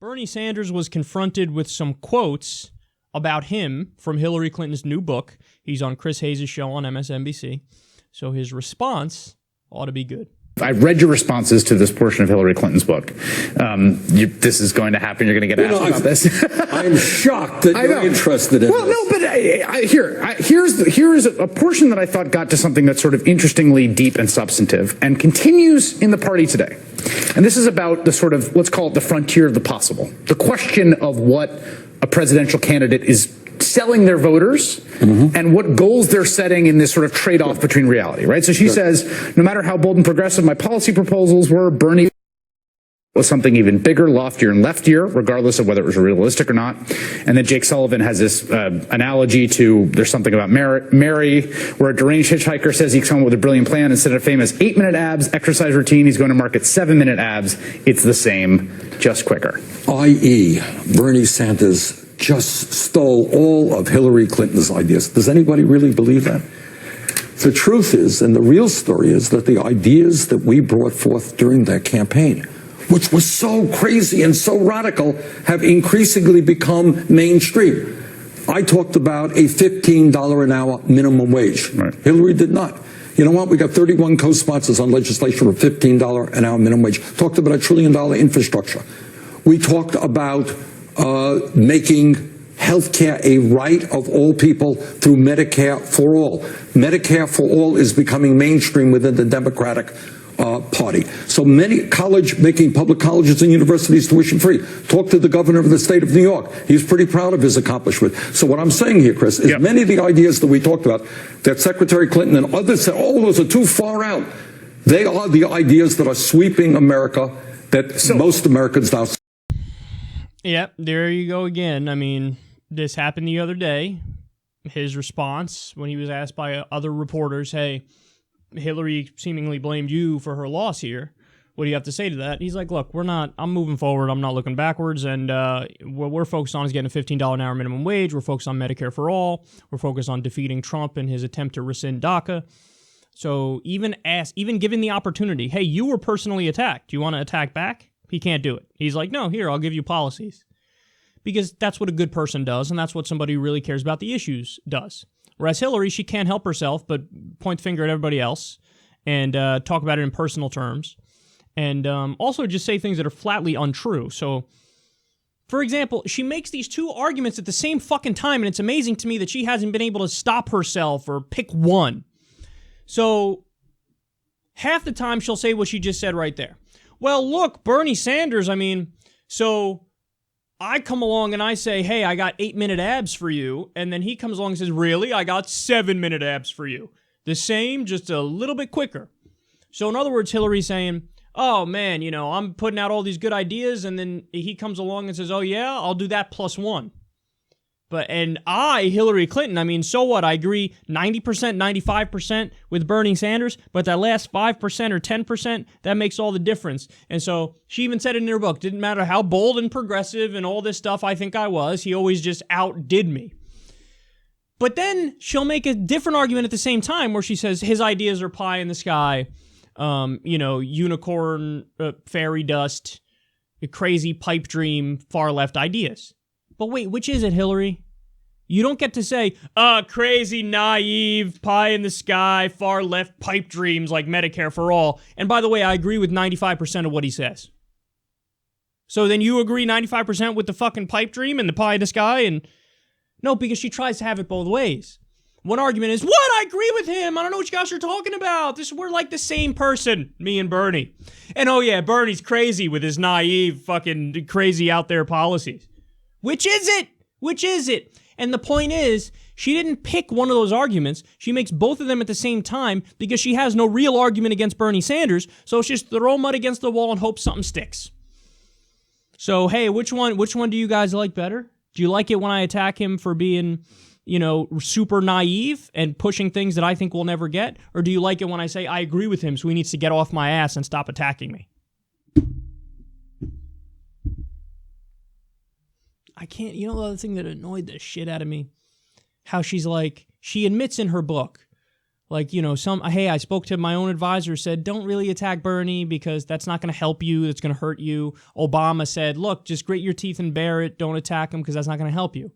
Bernie Sanders was confronted with some quotes about him from Hillary Clinton's new book. He's on Chris Hayes' show on MSNBC. So his response ought to be good. I've read your responses to this portion of Hillary Clinton's book. This is going to happen. You're going to get asked about this. I'm shocked that you're interested in this. Well, no, but here's a portion that I thought got to something that's sort of interestingly deep and substantive and continues in the party today. And this is about the sort of, let's call it the frontier of the possible. The question of what a presidential candidate is selling their voters and what goals they're setting in this sort of trade-off between reality, right? So she says, no matter how bold and progressive my policy proposals were, Bernie was something even bigger, loftier, and leftier, regardless of whether it was realistic or not. And then Jake Sullivan has this analogy to, there's something about Mary, where a deranged hitchhiker says he's come with a brilliant plan. Instead of famous 8-minute abs exercise routine, he's going to market 7-minute abs. It's the same, just quicker. I.e., Bernie Sanders just stole all of Hillary Clinton's ideas. Does anybody really believe that? The truth is, and the real story is, that the ideas that we brought forth during that campaign, which was so crazy and so radical, have increasingly become mainstream. I talked about a $15 an hour minimum wage. Right. Hillary did not. You know what? We got 31 co-sponsors on legislation for $15 an hour minimum wage. Talked about $1 trillion infrastructure. We talked about making healthcare a right of all people through Medicare for all. Medicare for all is becoming mainstream within the Democratic Party. So making public colleges and universities tuition free. Talk to the governor of the state of New York. He's pretty proud of his accomplishment. So what I'm saying here, Chris, is many of the ideas that we talked about, that Secretary Clinton and others said, oh, those are too far out. They are the ideas that are sweeping America, that most Americans now. Yep, there you go again. I mean, this happened the other day. His response when he was asked by other reporters, hey, Hillary seemingly blamed you for her loss here. What do you have to say to that? He's like, look, I'm moving forward. I'm not looking backwards. And what we're focused on is getting a $15 an hour minimum wage. We're focused on Medicare for all. We're focused on defeating Trump and his attempt to rescind DACA. So even given the opportunity, hey, you were personally attacked. Do you want to attack back? He can't do it. He's like, no, here, I'll give you policies. Because that's what a good person does, and that's what somebody who really cares about the issues does. Whereas Hillary, she can't help herself but point the finger at everybody else and talk about it in personal terms. And also just say things that are flatly untrue. So, for example, she makes these two arguments at the same fucking time, and it's amazing to me that she hasn't been able to stop herself or pick one. So, half the time she'll say what she just said right there. Well, look, Bernie Sanders, so I come along and I say, hey, I got 8-minute abs for you. And then he comes along and says, really? I got 7-minute abs for you. The same, just a little bit quicker. So in other words, Hillary's saying, oh man, I'm putting out all these good ideas. And then he comes along and says, oh yeah, I'll do that plus one. And Hillary Clinton, so what? I agree 90%, 95% with Bernie Sanders, but that last 5% or 10%, that makes all the difference. And so she even said it in her book, didn't matter how bold and progressive and all this stuff I think I was, he always just outdid me. But then she'll make a different argument at the same time where she says his ideas are pie in the sky, unicorn, fairy dust, crazy pipe dream, far left ideas. But wait, which is it, Hillary? You don't get to say, crazy, naive, pie in the sky, far left pipe dreams like Medicare for all. And by the way, I agree with 95% of what he says. So then you agree 95% with the fucking pipe dream and the pie in the sky? And no, because she tries to have it both ways. One argument is, what? I agree with him. I don't know what you guys are talking about. We're like the same person, me and Bernie. And oh yeah, Bernie's crazy with his naive, fucking crazy out there policies. Which is it? Which is it? And the point is, she didn't pick one of those arguments. She makes both of them at the same time because she has no real argument against Bernie Sanders. So it's just throw mud against the wall and hope something sticks. So, hey, which one do you guys like better? Do you like it when I attack him for being, super naive and pushing things that I think we'll never get? Or do you like it when I say I agree with him so he needs to get off my ass and stop attacking me? I can't, the other thing that annoyed the shit out of me, how she's like, she admits in her book, Like, you know, hey, I spoke to my own advisor, said, don't really attack Bernie because that's not going to help you. It's going to hurt you. Obama said, look, just grit your teeth and bear it. Don't attack him because that's not going to help you.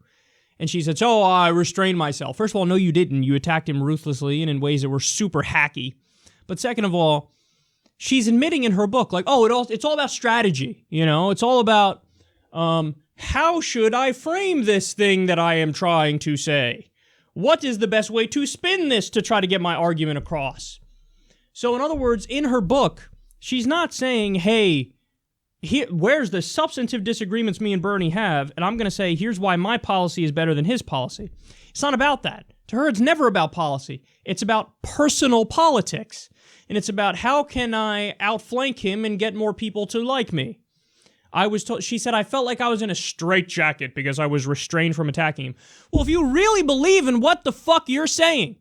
And she said, oh, I restrained myself. First of all, no, you didn't. You attacked him ruthlessly and in ways that were super hacky. But second of all, she's admitting in her book, like, oh, it's all about strategy. You know, it's all about how should I frame this thing that I am trying to say? What is the best way to spin this to try to get my argument across? So in other words, in her book, she's not saying, hey, where's the substantive disagreements me and Bernie have, and I'm going to say, here's why my policy is better than his policy. It's not about that. To her, it's never about policy. It's about personal politics. And it's about how can I outflank him and get more people to like me. She said, I felt like I was in a straitjacket because I was restrained from attacking him. Well, if you really believe in what the fuck you're saying,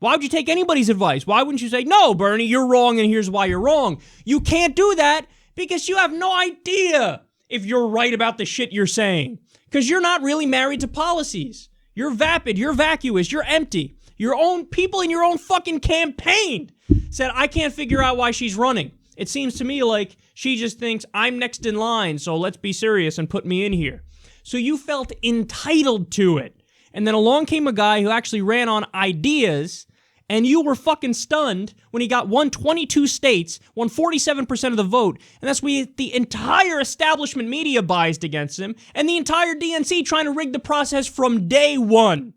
why would you take anybody's advice? Why wouldn't you say, no, Bernie, you're wrong and here's why you're wrong? You can't do that because you have no idea if you're right about the shit you're saying. Because you're not really married to policies. You're vapid, you're vacuous, you're empty. Your own people in your own fucking campaign said, I can't figure out why she's running. It seems to me like she just thinks I'm next in line, so let's be serious and put me in here. So you felt entitled to it. And then along came a guy who actually ran on ideas, and you were fucking stunned when he won 22 states, won 47% of the vote, and that's why the entire establishment media biased against him, and the entire DNC trying to rig the process from day one.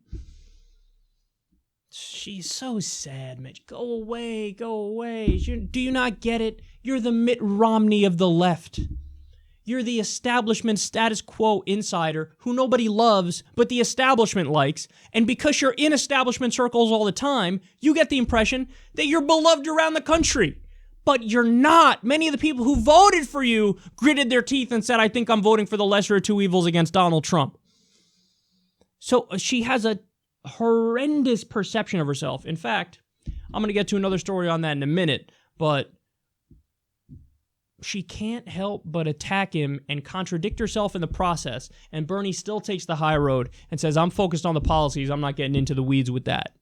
She's so sad, Mitch. Go away, go away. Do you not get it? You're the Mitt Romney of the left. You're the establishment status quo insider who nobody loves, but the establishment likes. And because you're in establishment circles all the time, you get the impression that you're beloved around the country. But you're not. Many of the people who voted for you gritted their teeth and said, I think I'm voting for the lesser of two evils against Donald Trump. So she has a horrendous perception of herself. In fact, I'm going to get to another story on that in a minute, but she can't help but attack him and contradict herself in the process, and Bernie still takes the high road and says, I'm focused on the policies, I'm not getting into the weeds with that.